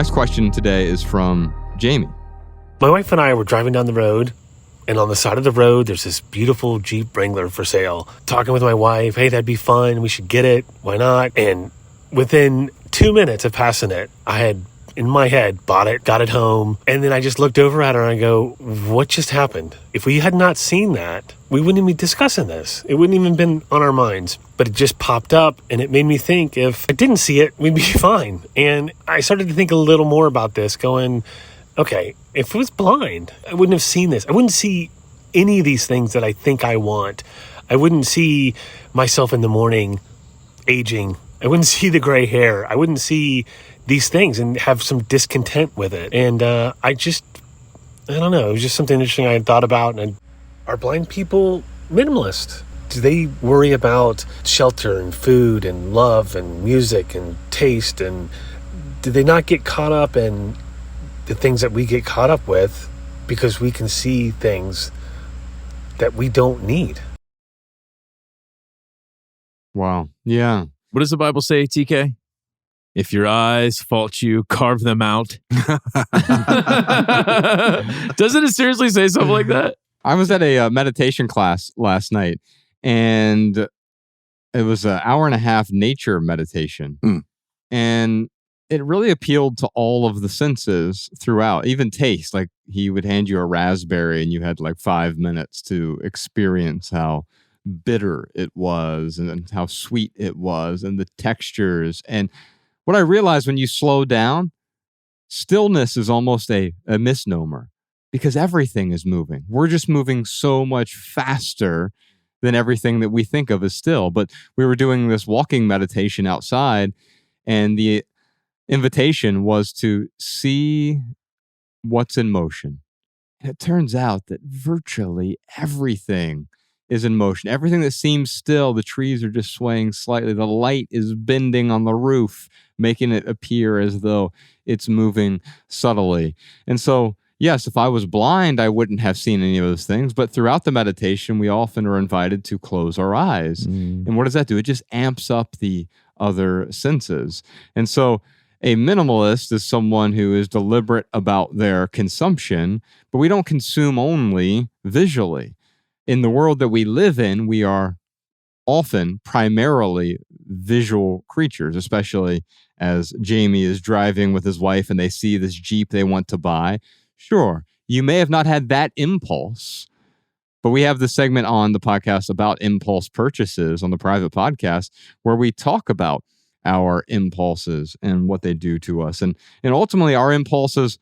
next question today is from Jamie. My wife and I were driving down the road, and on the side of the road, there's this beautiful Jeep Wrangler for sale. Talking with my wife, hey, that'd be fun. We should get it. Why not? And within 2 minutes of passing it, I had, in my head, bought it, got it home. And then I just looked over at her and I go, what just happened? If we had not seen that, we wouldn't even be discussing this. It wouldn't even been on our minds. But it just popped up and it made me think if I didn't see it, we'd be fine. And I started to think a little more about this going, okay, if it was blind, I wouldn't have seen this. I wouldn't see any of these things that I think I want. I wouldn't see myself in the morning aging. I wouldn't see the gray hair. I wouldn't see these things and have some discontent with it. And I don't know. It was just something interesting I had thought about. And are blind people minimalist? Do they worry about shelter and food and love and music and taste? And do they not get caught up in the things that we get caught up with because we can see things that we don't need? Wow. Yeah. What does the Bible say, TK? If your eyes fault you, carve them out. Doesn't it seriously say something like that? I was at a meditation class last night, and it was an hour and a half nature meditation. And it really appealed to all of the senses throughout, even taste. Like he would hand you a raspberry and you had like 5 minutes to experience how bitter it was and how sweet it was and the textures. And what I realized when you slow down, stillness is almost a misnomer because everything is moving. We're just moving so much faster than everything that we think of as still. But we were doing this walking meditation outside, and the invitation was to see what's in motion. And it turns out that virtually everything is in motion. Everything that seems still, the trees are just swaying slightly. The light is bending on the roof, making it appear as though it's moving subtly. And so, yes, if I was blind, I wouldn't have seen any of those things. But throughout the meditation, we often are invited to close our eyes. And what does that do? It just amps up the other senses. And so a minimalist is someone who is deliberate about their consumption, but we don't consume only visually. In the world that we live in, we are often primarily visual creatures, especially as Jamie is driving with his wife and they see this Jeep they want to buy. Sure, you may have not had that impulse, but we have this segment on the podcast about impulse purchases on the private podcast where we talk about our impulses and what they do to us. And ultimately, our impulses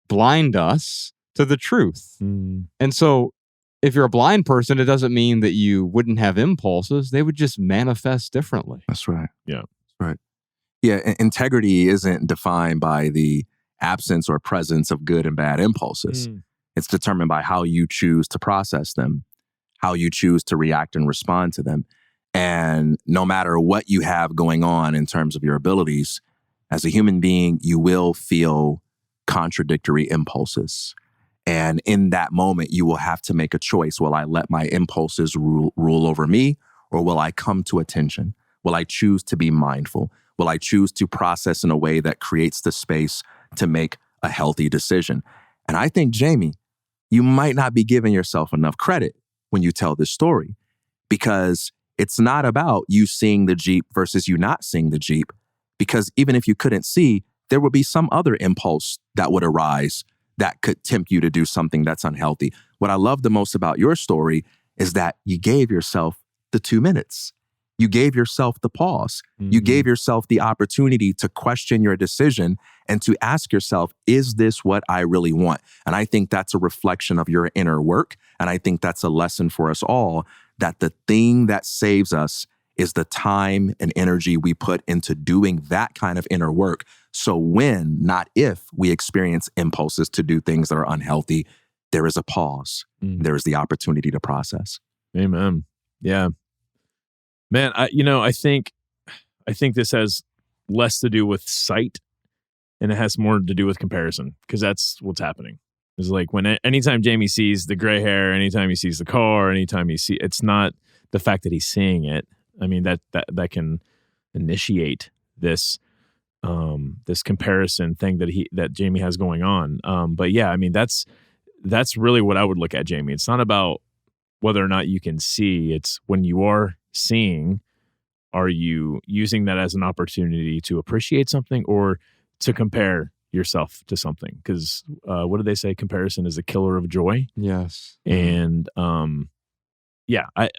blind us to the truth. And so if you're a blind person, it doesn't mean that you wouldn't have impulses. They would just manifest differently. That's right. Yeah. Right. Yeah. Integrity isn't defined by the absence or presence of good and bad impulses. It's determined by how you choose to process them, how you choose to react and respond to them. And no matter what you have going on in terms of your abilities, as a human being, you will feel contradictory impulses. And in that moment, you will have to make a choice. Will I let my impulses rule over me, or will I come to attention? Will I choose to be mindful? Will I choose to process in a way that creates the space to make a healthy decision? And I think, Jamie, you might not be giving yourself enough credit when you tell this story, because it's not about you seeing the Jeep versus you not seeing the Jeep, because even if you couldn't see, there would be some other impulse that would arise that could tempt you to do something that's unhealthy. What I love the most about your story is that you gave yourself the 2 minutes. You gave yourself the pause. You gave yourself the opportunity to question your decision and to ask yourself, is this what I really want? And I think that's a reflection of your inner work. And I think that's a lesson for us all, that the thing that saves us is the time and energy we put into doing that kind of inner work. So when, not if, we experience impulses to do things that are unhealthy, there is a pause. There is the opportunity to process. Amen. Yeah. Man, I think this has less to do with sight and it has more to do with comparison, because that's what's happening. It's like anytime Jamie sees the gray hair, anytime he sees the car, anytime it's not the fact that he's seeing it. I mean, that can initiate this this comparison thing that Jamie has going on. But yeah, I mean, that's really what I would look at, Jamie. It's not about whether or not you can see. It's when you are seeing, are you using that as an opportunity to appreciate something or to compare yourself to something? Because what do they say? Comparison is a killer of joy. Yes. And yeah, I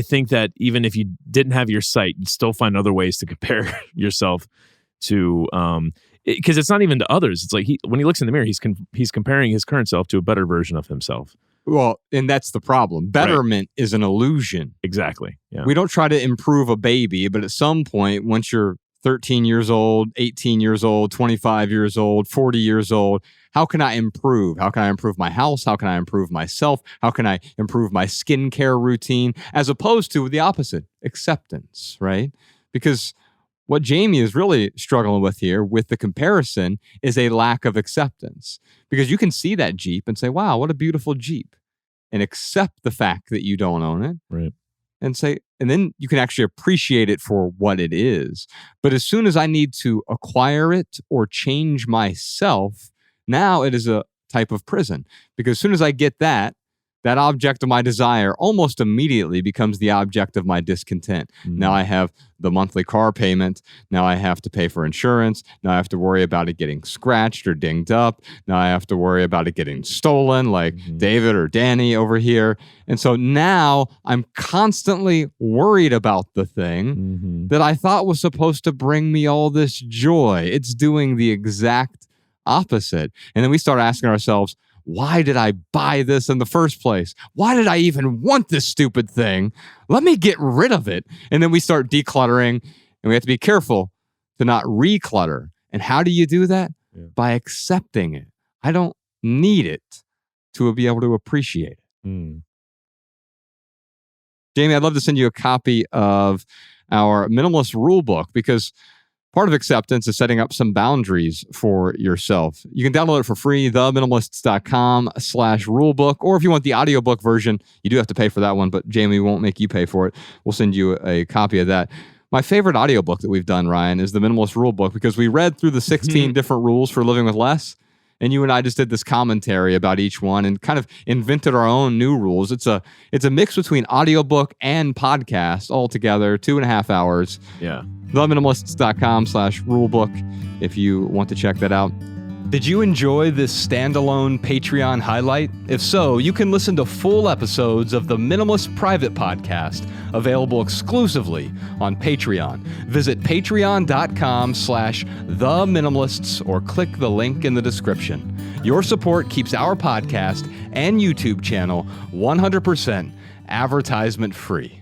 think that even if you didn't have your sight, you'd still find other ways to compare yourself to, because it's not even to others. It's like when he looks in the mirror, he's comparing his current self to a better version of himself. Well, and that's the problem. Betterment is an illusion. Exactly. Yeah. We don't try to improve a baby, but at some point, once you're 13 years old, 18 years old, 25 years old, 40 years old, how can I improve? How can I improve my house? How can I improve myself? How can I improve my skincare routine? As opposed to the opposite, acceptance, right? Because what Jamie is really struggling with here with the comparison is a lack of acceptance. Because you can see that Jeep and say, wow, what a beautiful Jeep. And accept the fact that you don't own it. Right. And then you can actually appreciate it for what it is. But as soon as I need to acquire it or change myself, now it is a type of prison. Because as soon as I get that object of my desire almost immediately becomes the object of my discontent. Mm-hmm. Now I have the monthly car payment. Now I have to pay for insurance. Now I have to worry about it getting scratched or dinged up. Now I have to worry about it getting stolen like David or Danny over here. And so now I'm constantly worried about the thing that I thought was supposed to bring me all this joy. It's doing the exact opposite. And then we start asking ourselves, why did I buy this in the first place? Why did I even want this stupid thing? Let me get rid of it. And then we start decluttering, and we have to be careful to not reclutter. And how do you do that? Yeah. By accepting it. I don't need it to be able to appreciate it. Jamie, I'd love to send you a copy of our Minimalist Rule Book because part of acceptance is setting up some boundaries for yourself. You can download it for free, theminimalists.com/rulebook. Or if you want the audiobook version, you do have to pay for that one, but Jamie won't make you pay for it. We'll send you a copy of that. My favorite audiobook that we've done, Ryan, is the Minimalist Rule Book because we read through the 16 different rules for living with less. And you and I just did this commentary about each one and kind of invented our own new rules. It's a mix between audiobook and podcast all together, 2.5 hours. Yeah. theminimalists.com/rulebook if you want to check that out. Did you enjoy this standalone Patreon highlight? If so, you can listen to full episodes of the Minimalist Private Podcast, available exclusively on Patreon. Visit patreon.com/theminimalists or click the link in the description. Your support keeps our podcast and YouTube channel 100% advertisement free.